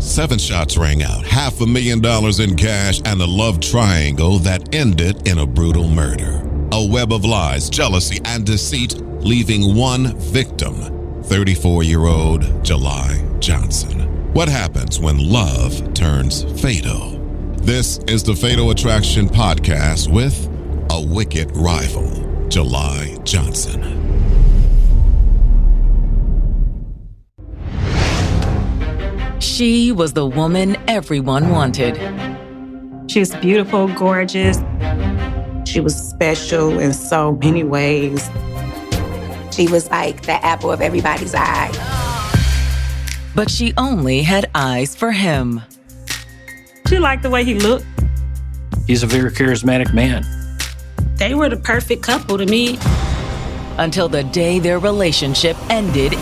7 shots rang out, $500,000 in cash, and a love triangle that ended in a brutal murder. A web of lies, jealousy, and deceit, leaving one victim, 34-year-old Juliii Johnson. What happens when love turns fatal? This is the Fatal Attraction Podcast with a wicked rival, Juliii Johnson. She was the woman everyone wanted. She was beautiful, gorgeous. She was special in so many ways. She was like the apple of everybody's eye. But she only had eyes for him. She liked the way he looked. He's a very charismatic man. They were the perfect couple to me. Until the day their relationship ended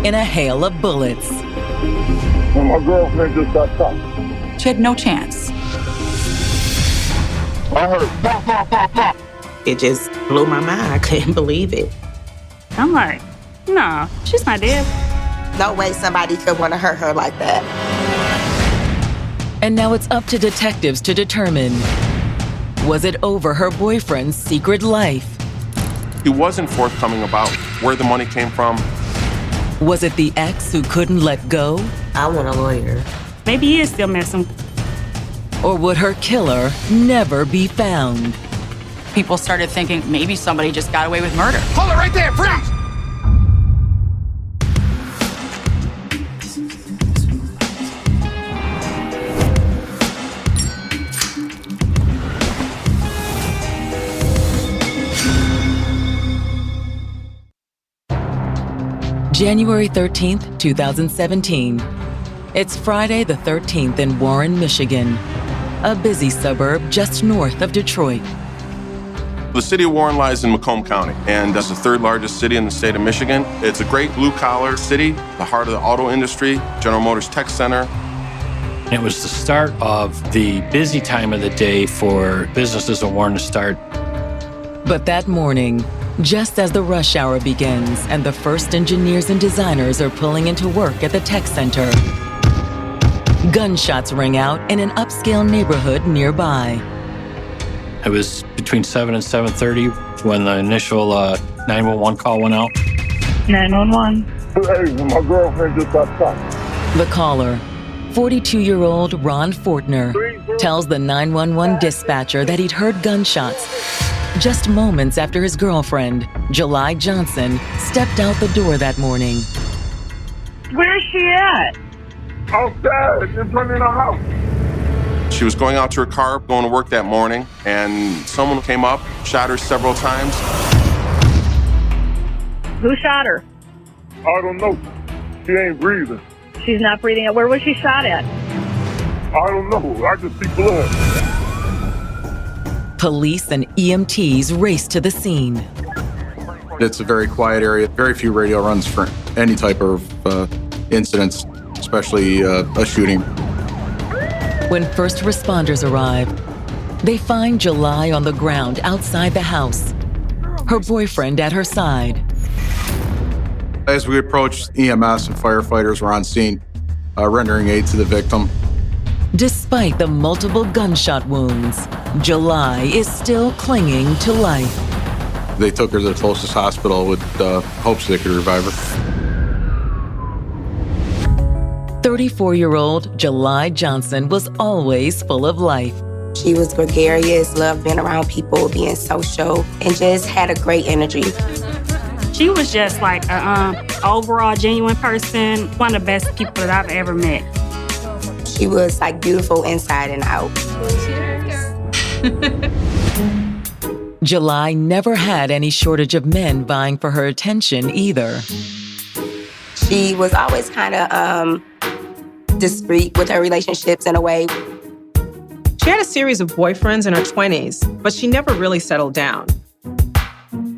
in a hail of bullets. When my girlfriend just got shot. She had no chance. I heard pop, pop, pop, pop. It just blew my mind. I couldn't believe it. I'm like, no, she's not dead. No way somebody could want to hurt her like that. And now it's up to detectives to determine, was it over her boyfriend's secret life? He wasn't forthcoming about where the money came from. Was it the ex who couldn't let go? I want a lawyer. Maybe he is still missing. Or would her killer never be found? People started thinking maybe somebody just got away with murder. Hold it right there, freeze! January 13th, 2017. It's Friday the 13th in Warren, Michigan, a busy suburb just north of Detroit. The city of Warren lies in Macomb County, and that's the third largest city in the state of Michigan. It's a great blue-collar city, the heart of the auto industry, General Motors Tech Center. It was the start of the busy time of the day for businesses in Warren to start. But that morning, just as the rush hour begins and the first engineers and designers are pulling into work at the tech center, gunshots ring out in an upscale neighborhood nearby. It was between 7 and 7:30 when the initial 911 call went out. 911. Hey, my girlfriend just got shot. The caller, 42-year-old Ron Fortner, tells the 911 dispatcher that he'd heard gunshots just moments after his girlfriend, Juliii Johnson, stepped out the door that morning. Where's she at? Outside, in front of the house. She was going out to her car, going to work that morning, and someone came up, shot her several times. Who shot her? I don't know. She ain't breathing. She's not breathing. Where was she shot at? I don't know. I just see blood. Police and EMTs race to the scene. It's a very quiet area. Very few radio runs for any type of incidents, especially a shooting. When first responders arrive, they find Juliii on the ground outside the house, her boyfriend at her side. As we approached, EMS and firefighters were on scene, rendering aid to the victim. Despite the multiple gunshot wounds, Juliii is still clinging to life. They took her to the closest hospital with hopes they could revive her. 34-year-old Juliii Johnson was always full of life. She was gregarious, loved being around people, being social, and just had a great energy. She was just like an overall genuine person, one of the best people that I've ever met. She was like beautiful inside and out. Juliii never had any shortage of men vying for her attention either. She was always kind of discreet with her relationships in a way. She had a series of boyfriends in her 20s, but she never really settled down.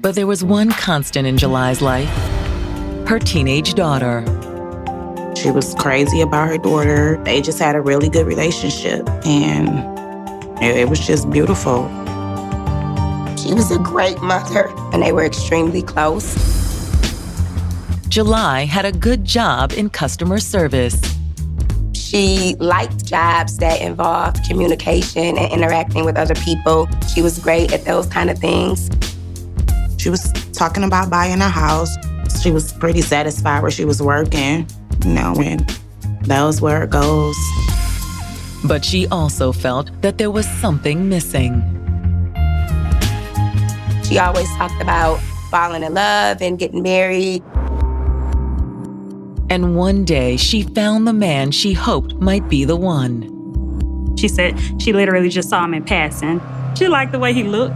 But there was one constant in Julii's life, her teenage daughter. She was crazy about her daughter. They just had a really good relationship, and it was just beautiful. She was a great mother, and they were extremely close. Juliii had a good job in customer service. She liked jobs that involved communication and interacting with other people. She was great at those kind of things. She was talking about buying a house. She was pretty satisfied where she was working, and that was where it goes. But she also felt that there was something missing. She always talked about falling in love and getting married. And one day, she found the man she hoped might be the one. She said she literally just saw him in passing. She liked the way he looked.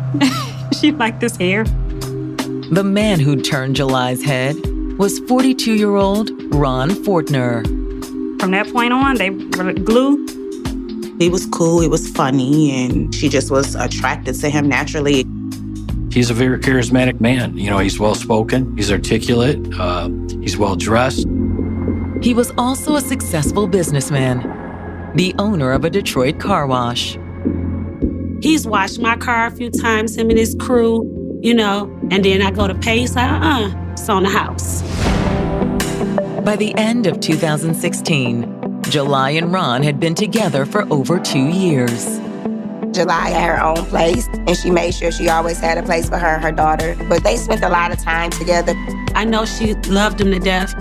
She liked his hair. The man who'd turned Julii's head was 42-year-old Ron Fortner. From that point on, they were glue. He was cool, he was funny, and she just was attracted to him naturally. He's a very charismatic man. He's well-spoken, he's articulate, he's well-dressed. He was also a successful businessman, the owner of a Detroit car wash. He's washed my car a few times, him and his crew, and then I go to pay, he's like, it's on the house. By the end of 2016, Juliii and Ron had been together for over 2 years. Juliii had her own place, and she made sure she always had a place for her and her daughter. But they spent a lot of time together. I know she loved him to death.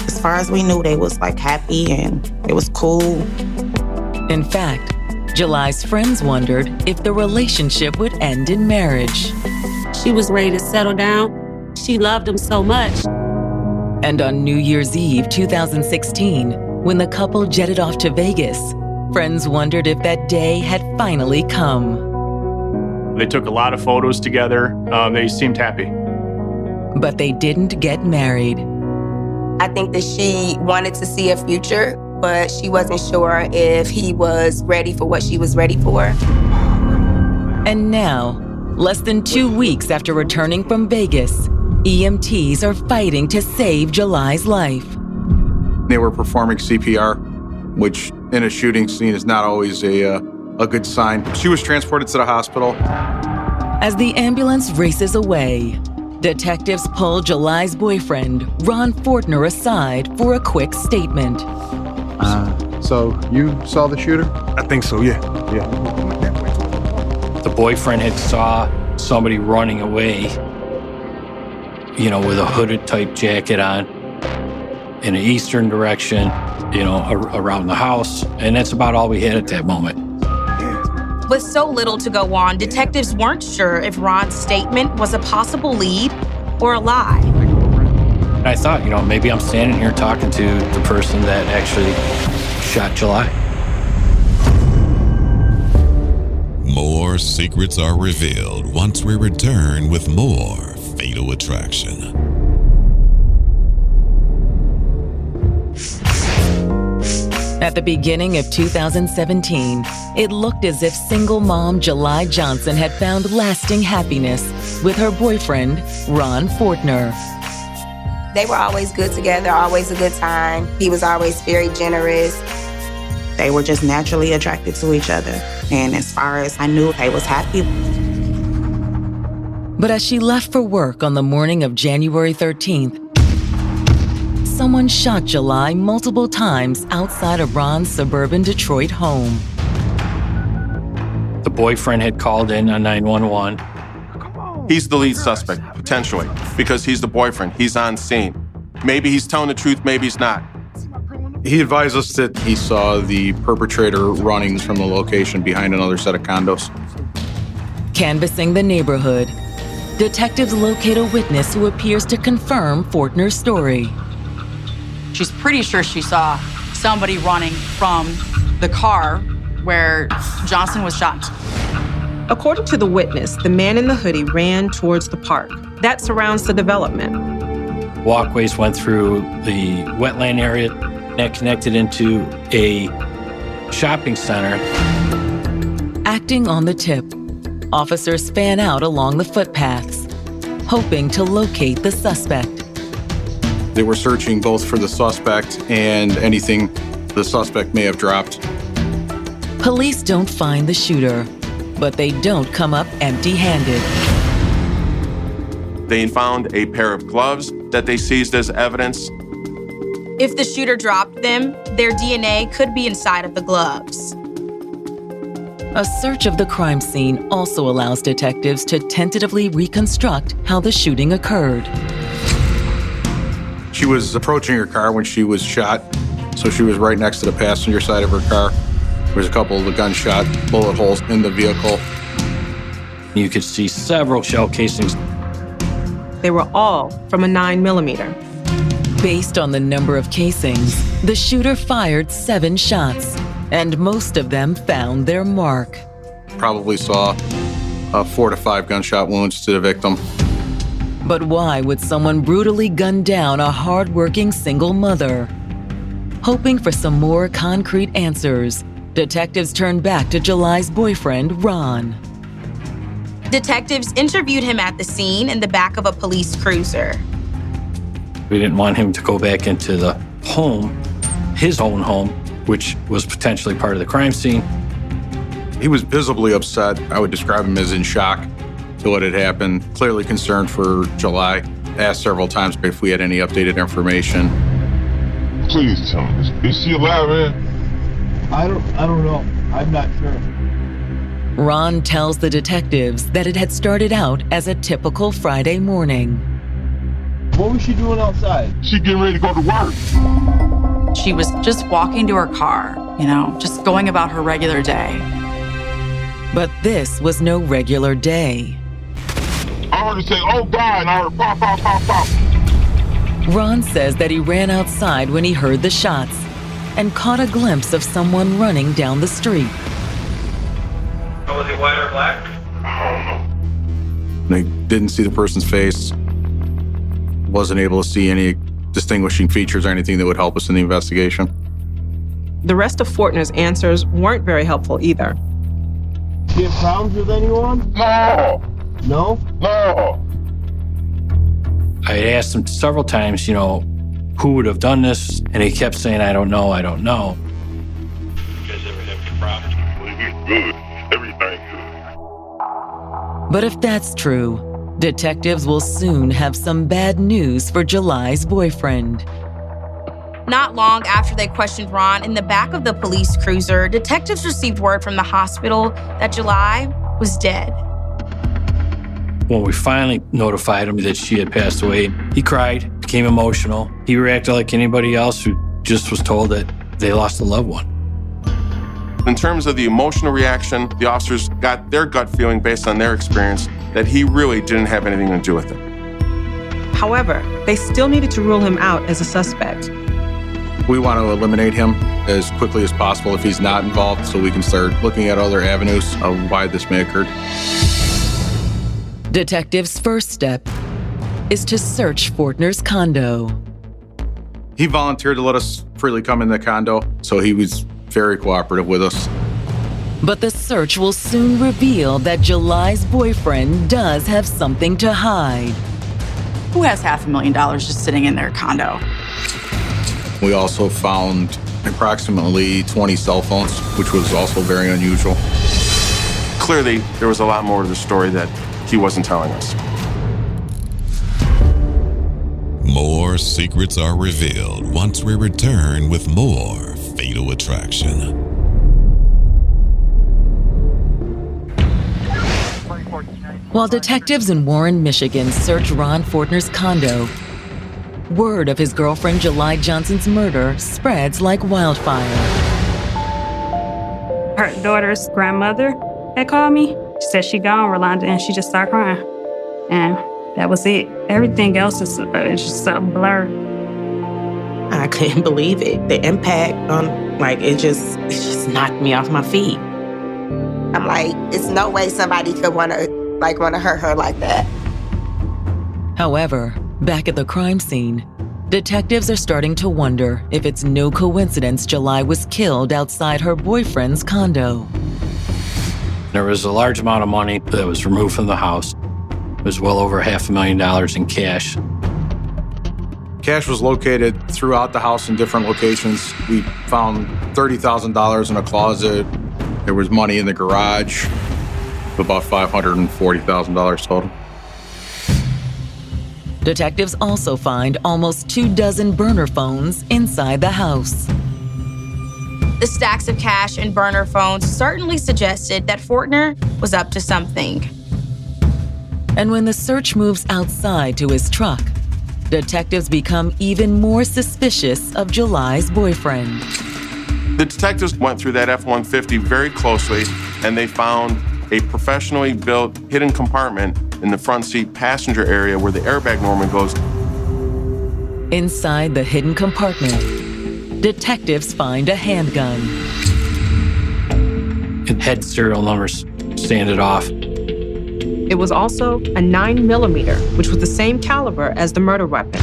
As far as we knew, they was happy and it was cool. In fact, Julii's friends wondered if the relationship would end in marriage. She was ready to settle down. She loved him so much. And on New Year's Eve 2016, when the couple jetted off to Vegas, friends wondered if that day had finally come. They took a lot of photos together. They seemed happy. But they didn't get married. I think that she wanted to see a future, but she wasn't sure if he was ready for what she was ready for. And now, less than 2 weeks after returning from Vegas, EMTs are fighting to save Julii's life. They were performing CPR, which in a shooting scene is not always a good sign. She was transported to the hospital. As the ambulance races away, detectives pull Julii's boyfriend, Ron Fortner, aside for a quick statement. So you saw the shooter? I think so, yeah. The boyfriend had saw somebody running away, with a hooded type jacket on in an eastern direction, around the house. And that's about all we had at that moment. With so little to go on, detectives weren't sure if Ron's statement was a possible lead or a lie. I thought, maybe I'm standing here talking to the person that actually shot Juliii. More secrets are revealed once we return with more Fatal Attraction. At the beginning of 2017, it looked as if single mom Juliii Johnson had found lasting happiness with her boyfriend, Ron Fortner. They were always good together, always a good time. He was always very generous. They were just naturally attracted to each other. And as far as I knew, they was happy. But as she left for work on the morning of January 13th, someone shot Juliii multiple times outside of Ron's suburban Detroit home. The boyfriend had called in on 911. He's the lead suspect, potentially, because he's the boyfriend. He's on scene. Maybe he's telling the truth, maybe he's not. He advised us that he saw the perpetrator running from the location behind another set of condos. Canvassing the neighborhood, detectives locate a witness who appears to confirm Fortner's story. She's pretty sure she saw somebody running from the car where Johnson was shot. According to the witness, the man in the hoodie ran towards the park that surrounds the development. Walkways went through the wetland area that connected into a shopping center. Acting on the tip, officers fan out along the footpaths, hoping to locate the suspect. They were searching both for the suspect and anything the suspect may have dropped. Police don't find the shooter, but they don't come up empty-handed. They found a pair of gloves that they seized as evidence. If the shooter dropped them, their DNA could be inside of the gloves. A search of the crime scene also allows detectives to tentatively reconstruct how the shooting occurred. She was approaching her car when she was shot, so she was right next to the passenger side of her car. There was a couple of the gunshot bullet holes in the vehicle. You could see several shell casings. They were all from a 9mm. Based on the number of casings, the shooter fired 7 shots, and most of them found their mark. Probably saw 4 to 5 gunshot wounds to the victim. But why would someone brutally gun down a hard-working single mother? Hoping for some more concrete answers, detectives turned back to Julii's boyfriend, Ron. Detectives interviewed him at the scene in the back of a police cruiser. We didn't want him to go back into the home, his own home, which was potentially part of the crime scene. He was visibly upset. I would describe him as in shock to what had happened. Clearly concerned for Juliii. Asked several times if we had any updated information. Please tell me, is she alive, man? I don't know. I'm not sure. Ron tells the detectives that it had started out as a typical Friday morning. What was she doing outside? She getting ready to go to work. She was just walking to her car, just going about her regular day. But this was no regular day. I heard her say, "Oh God," and I heard pop, pop, pop, pop. Ron says that he ran outside when he heard the shots and caught a glimpse of someone running down the street. Oh, was it white or black? I don't know. They didn't see the person's face. Wasn't able to see any distinguishing features or anything that would help us in the investigation. The rest of Fortner's answers weren't very helpful either. She had problems with anyone? No. No? No. I had asked him several times, who would have done this? And he kept saying, I don't know, I don't know. You guys ever have any problems? Well, he's good. Everything good. But if that's true, detectives will soon have some bad news for Julii's boyfriend. Not long after they questioned Ron in the back of the police cruiser, detectives received word from the hospital that Juliii was dead. When we finally notified him that she had passed away, he cried, became emotional. He reacted like anybody else who just was told that they lost a loved one. In terms of the emotional reaction, the officers got their gut feeling based on their experience that he really didn't have anything to do with it. However, they still needed to rule him out as a suspect. We want to eliminate him as quickly as possible if he's not involved, so we can start looking at other avenues of why this may have occurred. Detectives' first step is to search Fortner's condo. He volunteered to let us freely come in the condo, so he was very cooperative with us. But the search will soon reveal that Julii's boyfriend does have something to hide. Who has $500,000 just sitting in their condo? We also found approximately 20 cell phones, which was also very unusual. Clearly, there was a lot more to the story that he wasn't telling us. More secrets are revealed once we return with more Fatal Attraction. While detectives in Warren, Michigan search Ron Fortner's condo, word of his girlfriend Juliii Johnson's murder spreads like wildfire. Her daughter's grandmother had called me. She said she gone, Rolanda, and she just started crying. And that was it. Everything else is just a blur. I couldn't believe it. The impact on, it just knocked me off my feet. I'm like, it's no way somebody could want to hurt her like that. However, back at the crime scene, detectives are starting to wonder if it's no coincidence Juliii was killed outside her boyfriend's condo. There was a large amount of money that was removed from the house. It was well over $500,000 in cash. Cash was located throughout the house in different locations. We found $30,000 in a closet. There was money in the garage, about $540,000 total. Detectives also find almost 24 burner phones inside the house. The stacks of cash and burner phones certainly suggested that Fortner was up to something. And when the search moves outside to his truck, detectives become even more suspicious of Julii's boyfriend. The detectives went through that F-150 very closely, and they found a professionally built hidden compartment in the front seat passenger area where the airbag normally goes. Inside the hidden compartment, detectives find a handgun. It had serial numbers sanded off. It was also a 9mm, which was the same caliber as the murder weapon.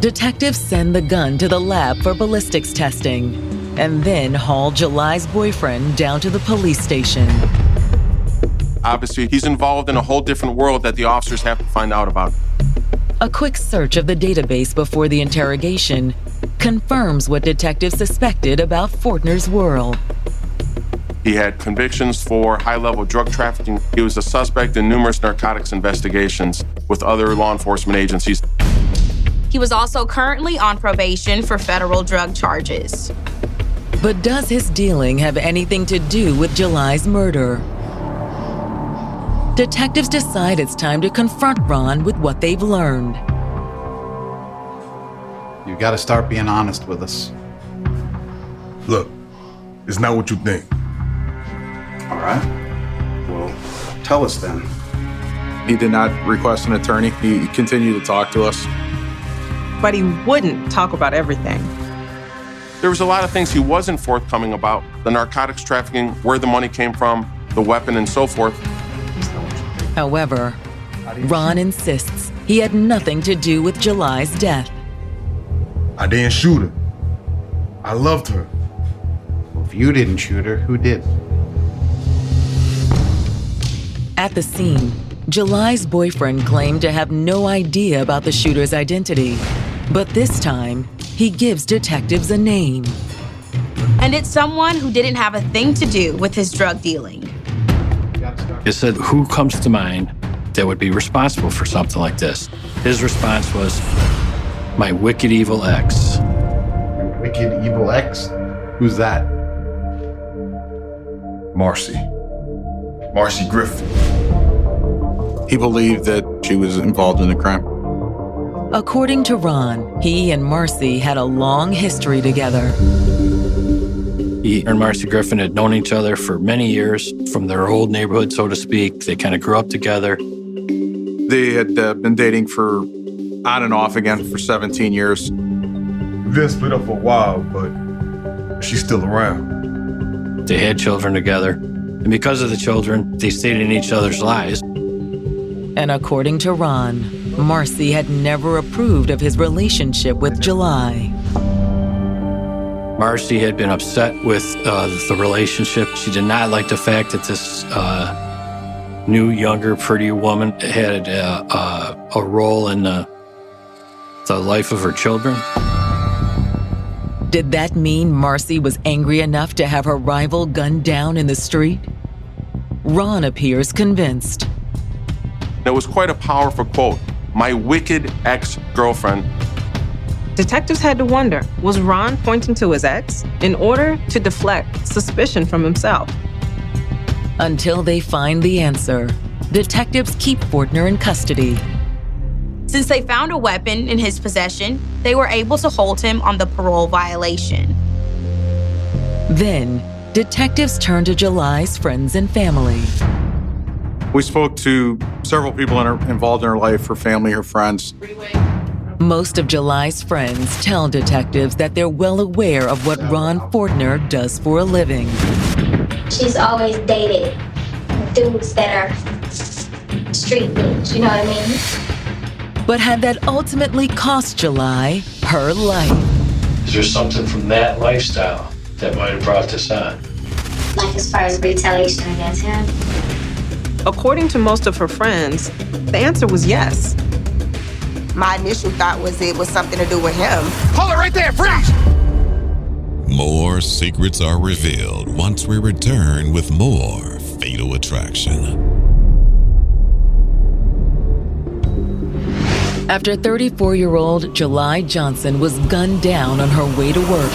Detectives send the gun to the lab for ballistics testing and then haul Julii's boyfriend down to the police station. Obviously, he's involved in a whole different world that the officers have to find out about. A quick search of the database before the interrogation confirms what detectives suspected about Fortner's world. He had convictions for high-level drug trafficking. He was a suspect in numerous narcotics investigations with other law enforcement agencies. He was also currently on probation for federal drug charges. But does his dealing have anything to do with Julii's murder? Detectives decide it's time to confront Ron with what they've learned. You gotta start being honest with us. Look, it's not what you think. All right. Well, tell us then. He did not request an attorney. He continued to talk to us. But he wouldn't talk about everything. There was a lot of things he wasn't forthcoming about. The narcotics trafficking, where the money came from, the weapon, and so forth. However, Ron insists he had nothing to do with Julii's death. I didn't shoot her. I loved her. Well, if you didn't shoot her, who did? At the scene, Julii's boyfriend claimed to have no idea about the shooter's identity. But this time, he gives detectives a name. And it's someone who didn't have a thing to do with his drug dealing. It said, who comes to mind that would be responsible for something like this? His response was, my wicked evil ex. Wicked evil ex? Who's that? Marcy Griffin. He believed that she was involved in the crime. According to Ron, he and Marcy had a long history together. He and Marcy Griffin had known each other for many years, from their old neighborhood, so to speak. They kind of grew up together. They had been dating for on and off again for 17 years. We've been split up for a while, but she's still around. They had children together. And because of the children, they stayed in each other's lives. And according to Ron, Marcy had never approved of his relationship with Juliii. Marcy had been upset with the relationship. She did not like the fact that this new, younger, pretty woman had a role in the life of her children. Did that mean Marcy was angry enough to have her rival gunned down in the street? Ron appears convinced. It was quite a powerful quote. My wicked ex-girlfriend. Detectives had to wonder, was Ron pointing to his ex in order to deflect suspicion from himself? Until they find the answer, detectives keep Fortner in custody. Since they found a weapon in his possession, they were able to hold him on the parole violation. Then, detectives turn to Julii's friends and family. We spoke to several people involved in her life, her family, her friends. Most of Julii's friends tell detectives that they're well aware of what Ron Fortner does for a living. She's always dated dudes that are street dudes, you know what I mean? But had that ultimately cost Juliii her life? Is there something from that lifestyle that might have brought this on? Like as far as retaliation against him? According to most of her friends, the answer was yes. My initial thought was it was something to do with him. Hold it right there, freeze! More secrets are revealed once we return with more Fatal Attraction. After 34-year-old Juliii Johnson was gunned down on her way to work,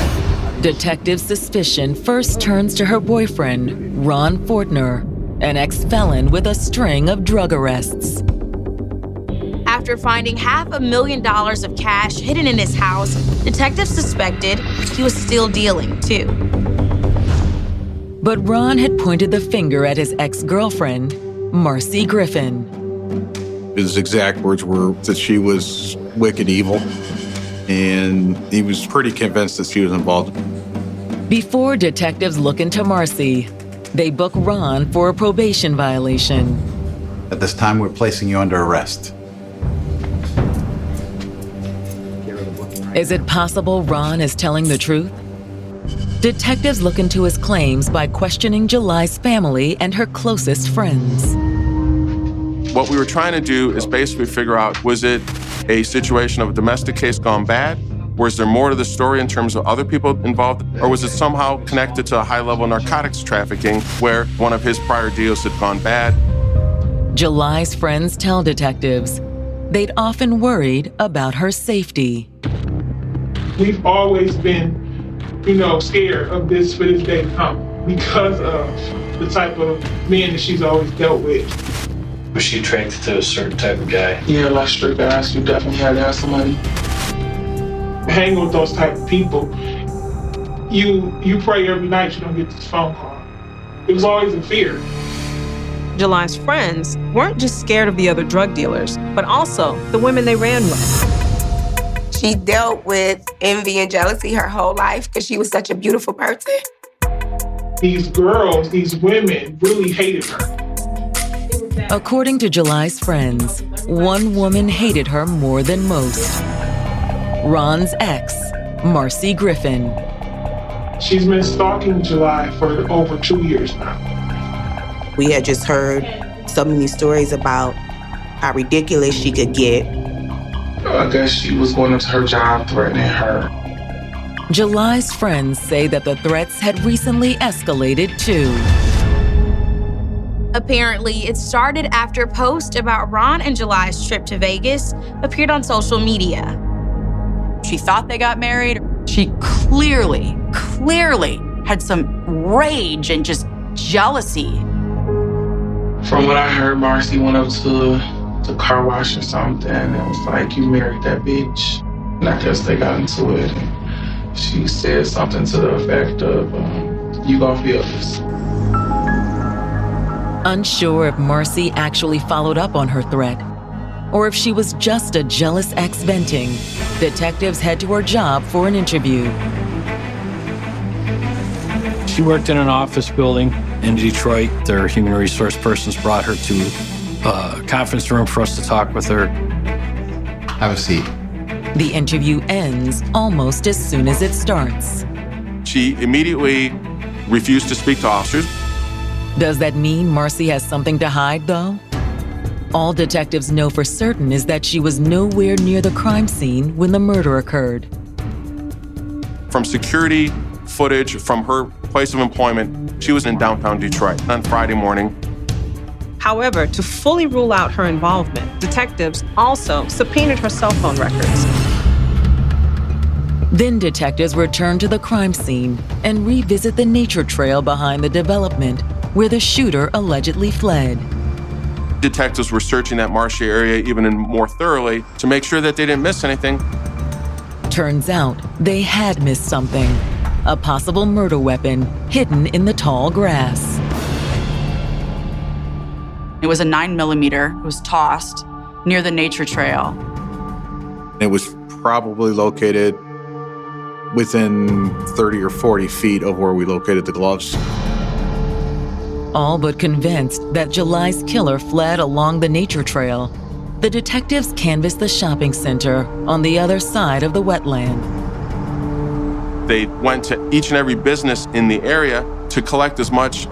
detectives' suspicion first turns to her boyfriend, Ron Fortner, an ex-felon with a string of drug arrests. After finding $500,000 of cash hidden in his house, detectives suspected he was still dealing, too. But Ron had pointed the finger at his ex-girlfriend, Marcy Griffin. His exact words were that she was wicked evil, and he was pretty convinced that she was involved. Before detectives look into Marcy, they book Ron for a probation violation. At this time, we're placing you under arrest. Is it possible Ron is telling the truth? Detectives look into his claims by questioning Julii's family and her closest friends. What we were trying to do is basically figure out, was it a situation of a domestic case gone bad? Was there more to the story in terms of other people involved? Or was it somehow connected to a high-level narcotics trafficking where one of his prior deals had gone bad? Julii's friends tell detectives they'd often worried about her safety. We've always been, scared of this for this day to come because of the type of men that she's always dealt with. Was she attracted to a certain type of guy? Yeah, like straight guys, you definitely had to have somebody. Hanging with those type of people, you pray every night you don't get this phone call. It was always a fear. Julii's friends weren't just scared of the other drug dealers, but also the women they ran with. She dealt with envy and jealousy her whole life because she was such a beautiful person. These girls, these women really hated her. According to Julii's friends, one woman hated her more than most. Ron's ex, Marcy Griffin. She's been stalking Juliii for over 2 years now. We had just heard so many stories about how ridiculous she could get. I guess she was going into her job threatening her. Julii's friends say that the threats had recently escalated too. Apparently, it started after a post about Ron and Julii's trip to Vegas appeared on social media. She thought they got married. She clearly had some rage and just jealousy. From what I heard, Marcy went up to the car wash or something and was like, "You married that bitch." And I guess they got into it. And she said something to the effect of, "You gonna feel this." Unsure if Marcy actually followed up on her threat, or if she was just a jealous ex venting, detectives head to her job for an interview. She worked in an office building in Detroit. Their human resource persons brought her to a conference room for us to talk with her. Have a seat. The interview ends almost as soon as it starts. She immediately refused to speak to officers. Does that mean Marcy has something to hide, though? All detectives know for certain is that she was nowhere near the crime scene when the murder occurred. From security footage from her place of employment, she was in downtown Detroit on Friday morning. However, to fully rule out her involvement, detectives also subpoenaed her cell phone records. Then detectives return to the crime scene and revisit the nature trail behind the development where the shooter allegedly fled. Detectives were searching that marshy area even more thoroughly to make sure that they didn't miss anything. Turns out they had missed something, a possible murder weapon hidden in the tall grass. It was a 9mm. It was tossed near the nature trail. It was probably located within 30 or 40 feet of where we located the gloves. All but convinced that Julii's killer fled along the nature trail, the detectives canvassed the shopping center on the other side of the wetland. They went to each and every business in the area to collect as much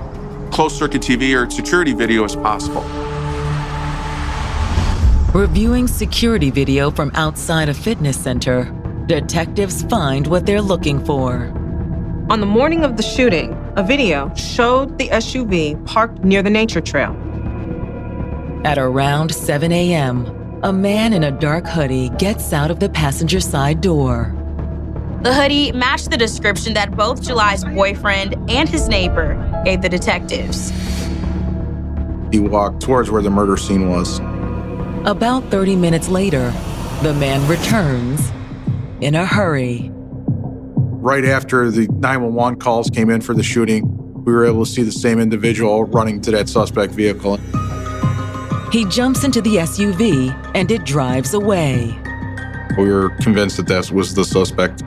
closed-circuit TV or security video as possible. Reviewing security video from outside a fitness center, detectives find what they're looking for. On the morning of the shooting, a video showed the SUV parked near the nature trail. At around 7 a.m., a man in a dark hoodie gets out of the passenger side door. The hoodie matched the description that both Julii's boyfriend and his neighbor gave the detectives. He walked towards where the murder scene was. About 30 minutes later, the man returns in a hurry. Right after the 911 calls came in for the shooting, we were able to see the same individual running to that suspect vehicle. He jumps into the SUV and it drives away. We were convinced that that was the suspect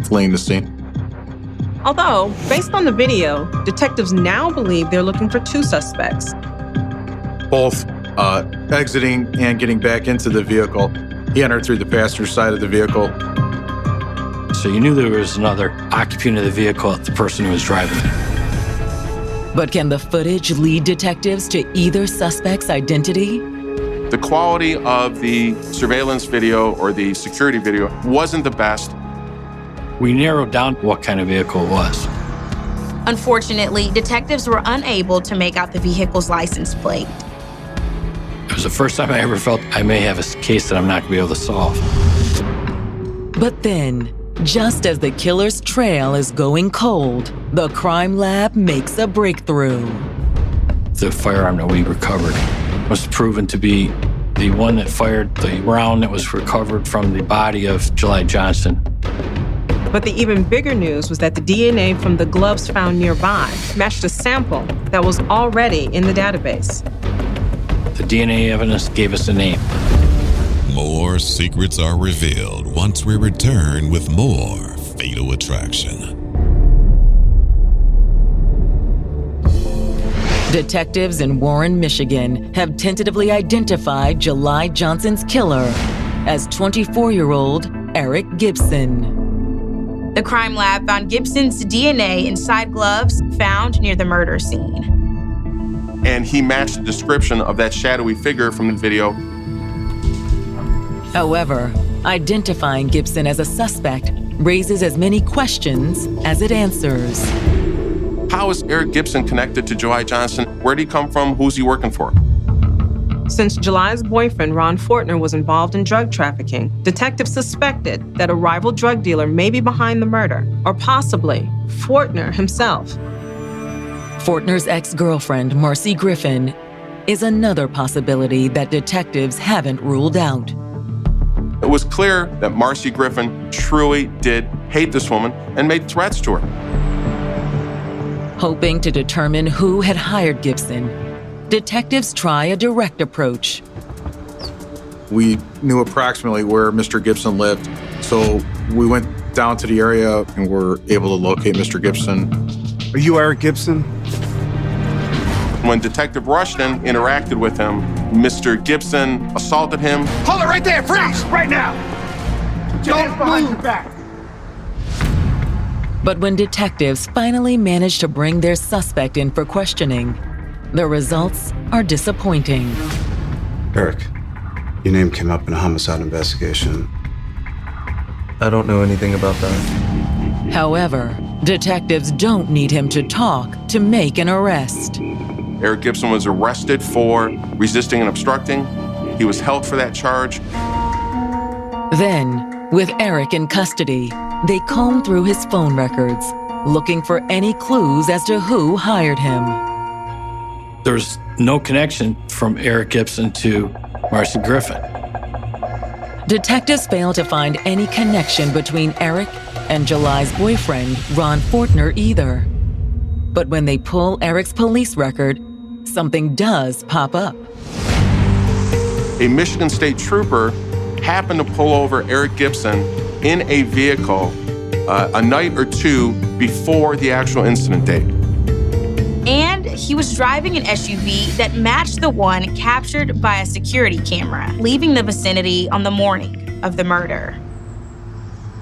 fleeing the scene. Although, based on the video, detectives now believe they're looking for two suspects. Both exiting and getting back into the vehicle. He entered through the passenger side of the vehicle. So you knew there was another occupant of the vehicle, the person who was driving it. But can the footage lead detectives to either suspect's identity? The quality of the surveillance video or the security video wasn't the best. We narrowed down what kind of vehicle it was. Unfortunately, detectives were unable to make out the vehicle's license plate. It was the first time I ever felt I may have a case that I'm not going to be able to solve. But then, just as the killer's trail is going cold, the crime lab makes a breakthrough. The firearm that we recovered was proven to be the one that fired the round that was recovered from the body of Juliii Johnson. But the even bigger news was that the DNA from the gloves found nearby matched a sample that was already in the database. The DNA evidence gave us a name. More secrets are revealed once we return with more Fatal Attraction. Detectives in Warren, Michigan have tentatively identified Juliii Johnson's killer as 24-year-old Eric Gibson. The crime lab found Gibson's DNA inside gloves found near the murder scene. And he matched the description of that shadowy figure from the video. However, identifying Gibson as a suspect raises as many questions as it answers. How is Eric Gibson connected to Juliii Johnson? Where did he come from? Who's he working for? Since Julii's boyfriend, Ron Fortner, was involved in drug trafficking, detectives suspected that a rival drug dealer may be behind the murder, or possibly Fortner himself. Fortner's ex-girlfriend, Marcy Griffin, is another possibility that detectives haven't ruled out. It was clear that Marcy Griffin truly did hate this woman and made threats to her. Hoping to determine who had hired Gibson, detectives try a direct approach. We knew approximately where Mr. Gibson lived, so we went down to the area and were able to locate Mr. Gibson. Are you Eric Gibson? When Detective Rushton interacted with him, Mr. Gibson assaulted him. Hold it right there, freeze, right now. Don't behind your back. But when detectives finally manage to bring their suspect in for questioning, the results are disappointing. Eric, your name came up in a homicide investigation. I don't know anything about that. However, detectives don't need him to talk to make an arrest. Eric Gibson was arrested for resisting and obstructing. He was held for that charge. Then, with Eric in custody, they comb through his phone records, looking for any clues as to who hired him. There's no connection from Eric Gibson to Marcy Griffin. Detectives fail to find any connection between Eric and Julii's boyfriend, Ron Fortner, either. But when they pull Eric's police record, something does pop up. A Michigan State trooper happened to pull over Eric Gibson in a vehicle a night or two before the actual incident date. And he was driving an SUV that matched the one captured by a security camera, leaving the vicinity on the morning of the murder.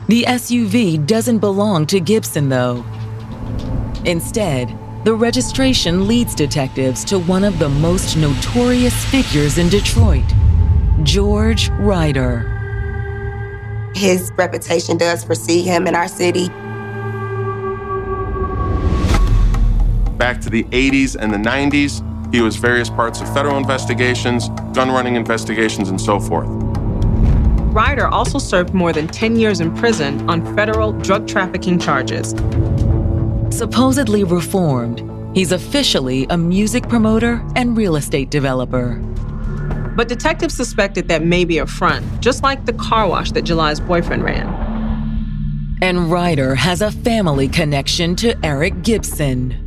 The SUV doesn't belong to Gibson, though. Instead, the registration leads detectives to one of the most notorious figures in Detroit, George Ryder. His reputation does precede him in our city. Back to the 80s and the 90s, He was various parts of federal investigations, gun running investigations, and so forth. Ryder also served more than 10 years in prison on federal drug trafficking charges. Supposedly reformed, he's officially a music promoter and real estate developer. But detectives suspected that may be a front, just like the car wash that Julii's boyfriend ran. And Ryder has a family connection to Eric Gibson.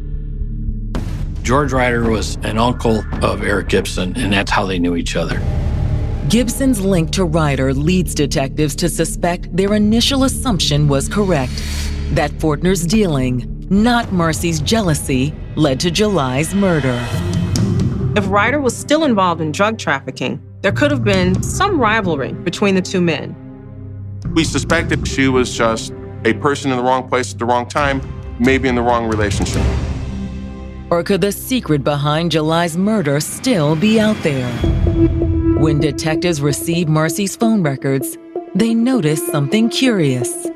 George Ryder was an uncle of Eric Gibson, and that's how they knew each other. Gibson's link to Ryder leads detectives to suspect their initial assumption was correct, that Fortner's dealing, not Marcy's jealousy, led to Julii's murder. If Ryder was still involved in drug trafficking, there could have been some rivalry between the two men. We suspected she was just a person in the wrong place at the wrong time, maybe in the wrong relationship. Or could the secret behind Julii's murder still be out there? When detectives received Marcy's phone records, they noticed something curious.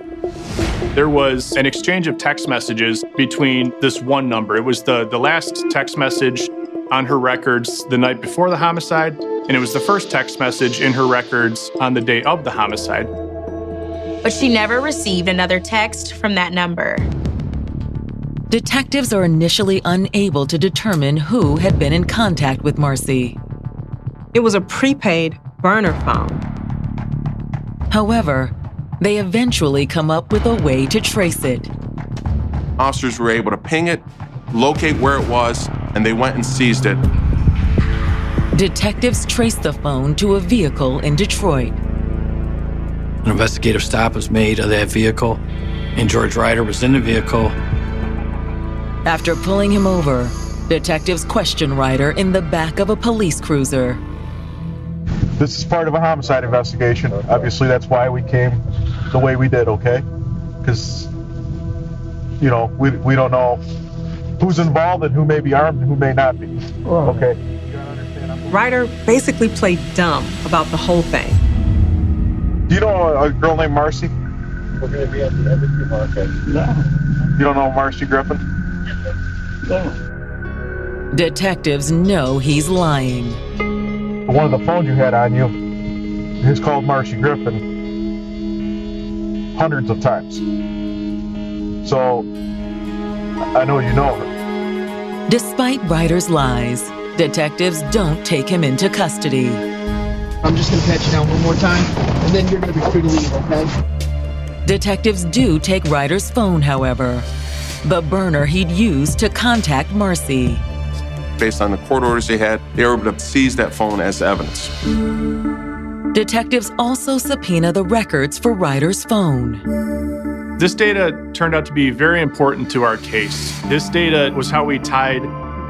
There was an exchange of text messages between this one number. It was the last text message on her records the night before the homicide, and it was the first text message in her records on the day of the homicide. But she never received another text from that number. Detectives are initially unable to determine who had been in contact with Marcy. It was a prepaid burner phone. However, they eventually come up with a way to trace it. Officers were able to ping it, locate where it was, and they went and seized it. Detectives traced the phone to a vehicle in Detroit. An investigative stop was made of that vehicle, and George Ryder was in the vehicle. After pulling him over, detectives questioned Ryder in the back of a police cruiser. This is part of a homicide investigation. Obviously, that's why we came the way we did, okay? Because, you know, we don't know who's involved and who may be armed and who may not be, okay? Ryder basically played dumb about the whole thing. Do you know a girl named Marcy? We're going to be at the embassy market. No. You don't know Marcy Griffin? No. Detectives know he's lying. One of the phones you had on you is called Marcy Griffin hundreds of times. So I know you know her. Despite Ryder's lies, detectives don't take him into custody. I'm just going to pat you down one more time, and then you're going to be free to leave, okay? Detectives do take Ryder's phone, however, the burner he'd used to contact Marcy. Based on the court orders they had, they were able to seize that phone as evidence. Detectives also subpoena the records for Ryder's phone. This data turned out to be very important to our case. This data was how we tied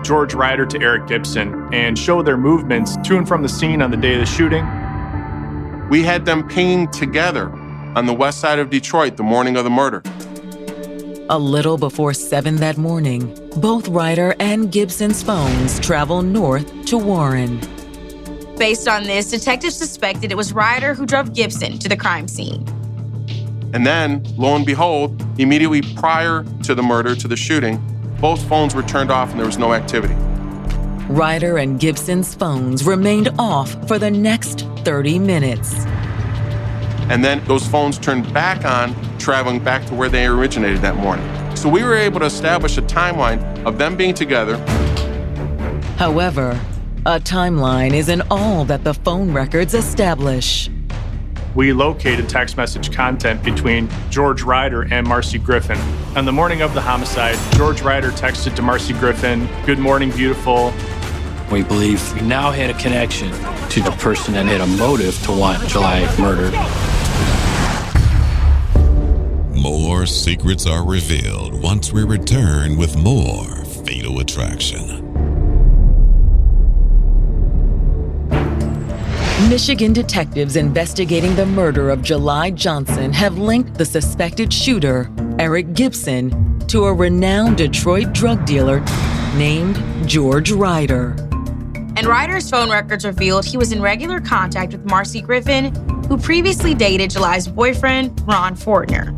George Ryder to Eric Gibson and showed their movements to and from the scene on the day of the shooting. We had them pinging together on the west side of Detroit the morning of the murder. A little before 7 that morning, both Ryder and Gibson's phones travel north to Warren. Based on this, detectives suspected it was Ryder who drove Gibson to the crime scene. And then, lo and behold, immediately prior to the murder, to the shooting, both phones were turned off and there was no activity. Ryder and Gibson's phones remained off for the next 30 minutes. And then those phones turned back on, traveling back to where they originated that morning. So we were able to establish a timeline of them being together. However, a timeline isn't all that the phone records establish. We located text message content between George Ryder and Marcy Griffin. On the morning of the homicide, George Ryder texted to Marcy Griffin, "Good morning, beautiful." We believe we now had a connection to the person that had a motive to want Juliii murdered. More secrets are revealed once we return with more Fatal Attraction. Michigan detectives investigating the murder of Juliii Johnson have linked the suspected shooter, Eric Gibson, to a renowned Detroit drug dealer named George Ryder. And Ryder's phone records revealed he was in regular contact with Marcy Griffin, who previously dated Julii's boyfriend, Ron Fortner.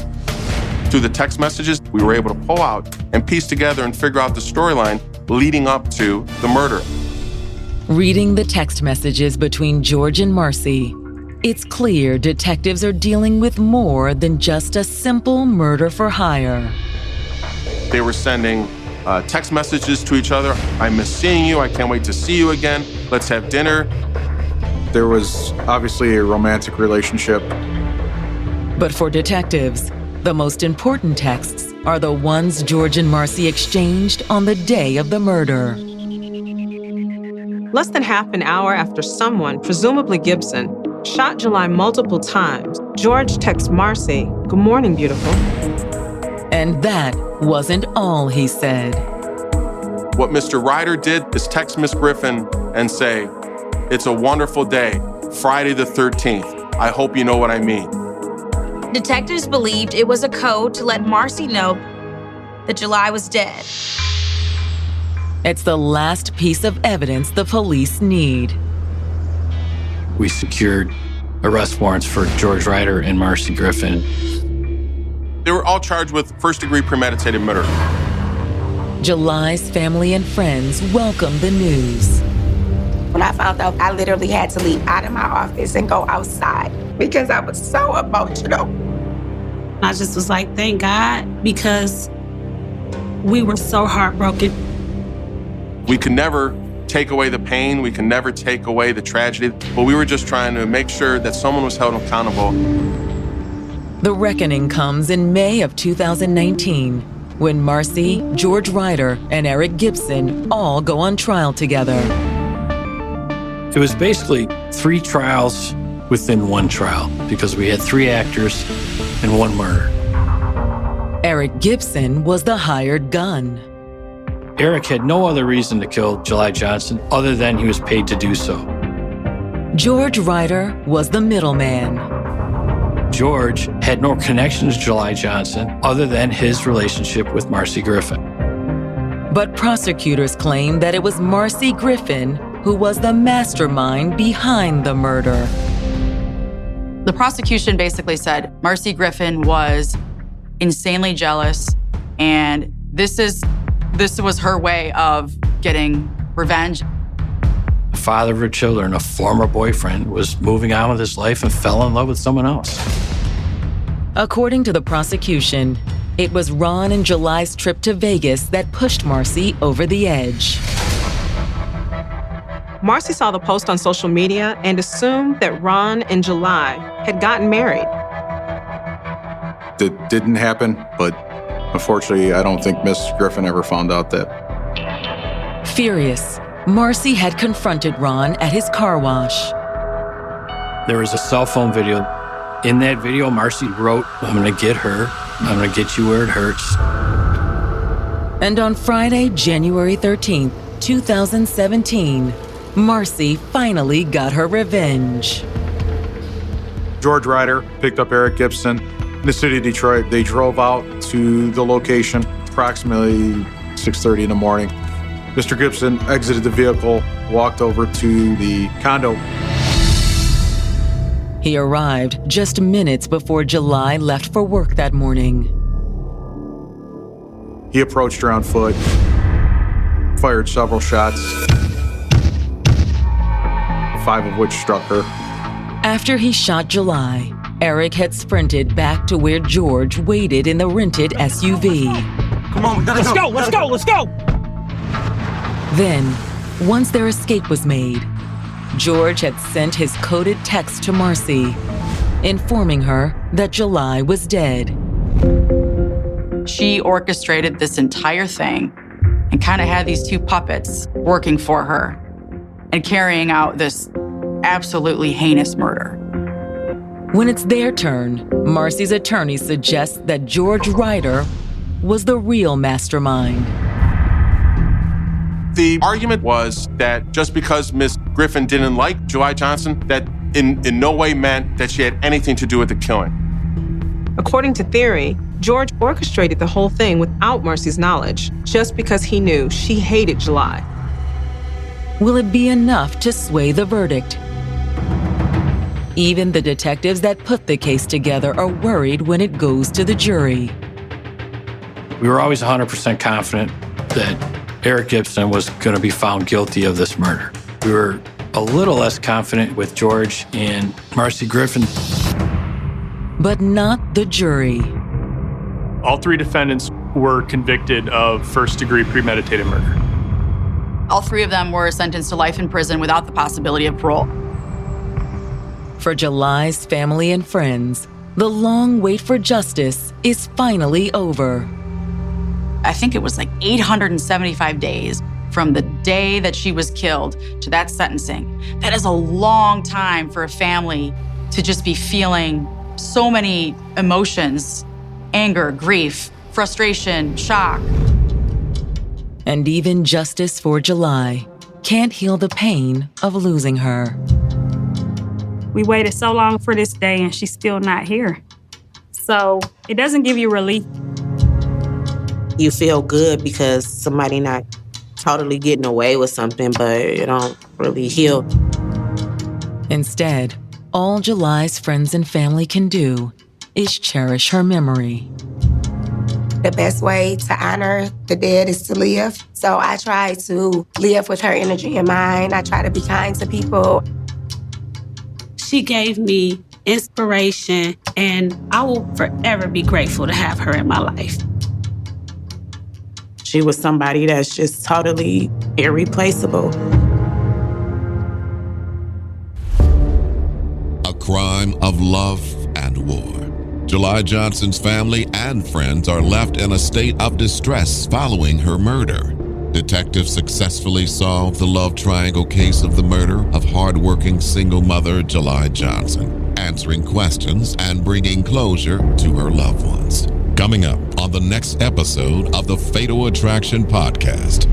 Through the text messages, we were able to pull out and piece together and figure out the storyline leading up to the murder. Reading the text messages between George and Marcy, it's clear detectives are dealing with more than just a simple murder for hire. They were sending text messages to each other. I miss seeing you. I can't wait to see you again. Let's have dinner. There was obviously a romantic relationship. But for detectives, the most important texts are the ones George and Marcy exchanged on the day of the murder. Less than half an hour after someone, presumably Gibson, shot Juliii multiple times, George texts Marcy, "Good morning, beautiful." And that wasn't all he said. What Mr. Ryder did is text Miss Griffin and say, "It's a wonderful day, Friday the 13th. I hope you know what I mean." Detectives believed it was a code to let Marcy know that Juliii was dead. It's the last piece of evidence the police need. We secured arrest warrants for George Ryder and Marcy Griffin. They were all charged with first-degree premeditated murder. Julii's family and friends welcomed the news. When I found out, I literally had to leave out of my office and go outside because I was so emotional. I just was like, thank God, because we were so heartbroken. We could never take away the pain. We can never take away the tragedy. But we were just trying to make sure that someone was held accountable. The reckoning comes in May of 2019, when Marcy, George Ryder, and Eric Gibson all go on trial together. It was basically 3 trials within one trial because we had 3 actors and 1 murder. Eric Gibson was the hired gun. Eric had no other reason to kill Juliii Johnson other than he was paid to do so. George Ryder was the middleman. George had no connection to Juliii Johnson other than his relationship with Marcy Griffin. But prosecutors claim that it was Marcy Griffin who was the mastermind behind the murder. The prosecution basically said Marcy Griffin was insanely jealous, and this was her way of getting revenge. The father of her children, a former boyfriend, was moving on with his life and fell in love with someone else. According to the prosecution, it was Ron and Julii's trip to Vegas that pushed Marcy over the edge. Marcy saw the post on social media and assumed that Ron and Juliii had gotten married. It didn't happen, but unfortunately, I don't think Miss Griffin ever found out that. Furious, Marcy had confronted Ron at his car wash. There was a cell phone video. In that video, Marcy wrote, "I'm gonna get her. I'm gonna get you where it hurts." And on Friday, January 13th, 2017, Marcy finally got her revenge. George Ryder picked up Eric Gibson in the city of Detroit. They drove out to the location approximately 6:30 in the morning. Mr. Gibson exited the vehicle, walked over to the condo. He arrived just minutes before Juliii left for work that morning. He approached her on foot, fired several shots, 5 of which struck her. After he shot Juliii, Eric had sprinted back to where George waited in the rented SUV. Come on, we gotta go. Let's go, let's go. Then, once their escape was made, George had sent his coded text to Marcy, informing her that Juliii was dead. She orchestrated this entire thing and kind of had these 2 puppets working for her and carrying out this absolutely heinous murder. When it's their turn, Marcy's attorney suggests that George Ryder was the real mastermind. The argument was that just because Miss Griffin didn't like Juliii Johnson, that in no way meant that she had anything to do with the killing. According to theory, George orchestrated the whole thing without Marcy's knowledge, just because he knew she hated Juliii. Will it be enough to sway the verdict? Even the detectives that put the case together are worried when it goes to the jury. We were always 100% confident that Eric Gibson was going to be found guilty of this murder. We were a little less confident with George and Marcy Griffin. But not the jury. All three defendants were convicted of first-degree premeditated murder. All three of them were sentenced to life in prison without the possibility of parole. For Julii's family and friends, the long wait for justice is finally over. I think it was like 875 days from the day that she was killed to that sentencing. That is a long time for a family to just be feeling so many emotions: anger, grief, frustration, shock. And even justice for Juliii can't heal the pain of losing her. We waited so long for this day and she's still not here. So it doesn't give you relief. You feel good because somebody not totally getting away with something, but it don't really heal. Instead, all Julii's friends and family can do is cherish her memory. The best way to honor the dead is to live. So I try to live with her energy in mind. I try to be kind to people. She gave me inspiration, and I will forever be grateful to have her in my life. She was somebody that's just totally irreplaceable. A crime of love and war. Juliii Johnson's family and friends are left in a state of distress following her murder. Detectives successfully solved the love triangle case of the murder of hardworking single mother Juliii Johnson, answering questions and bringing closure to her loved ones. Coming up on the next episode of the Fatal Attraction Podcast.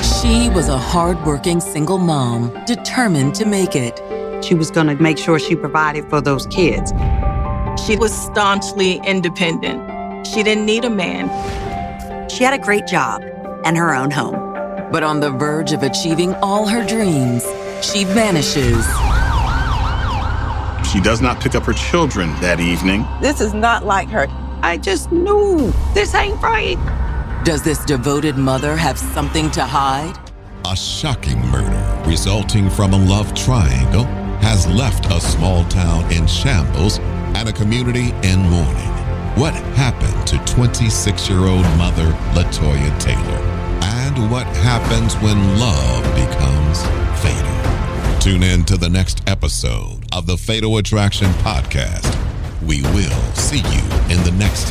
She was a hardworking single mom, determined to make it. She was going to make sure she provided for those kids. She was staunchly independent. She didn't need a man. She had a great job and her own home. But on the verge of achieving all her dreams, she vanishes. She does not pick up her children that evening. This is not like her. I just knew this ain't right. Does this devoted mother have something to hide? A shocking murder resulting from a love triangle has left a small town in shambles and a community in mourning. What happened to 26-year-old mother LaToya Taylor? And what happens when love becomes fatal? Tune in to the next episode of the Fatal Attraction Podcast. We will see you in the next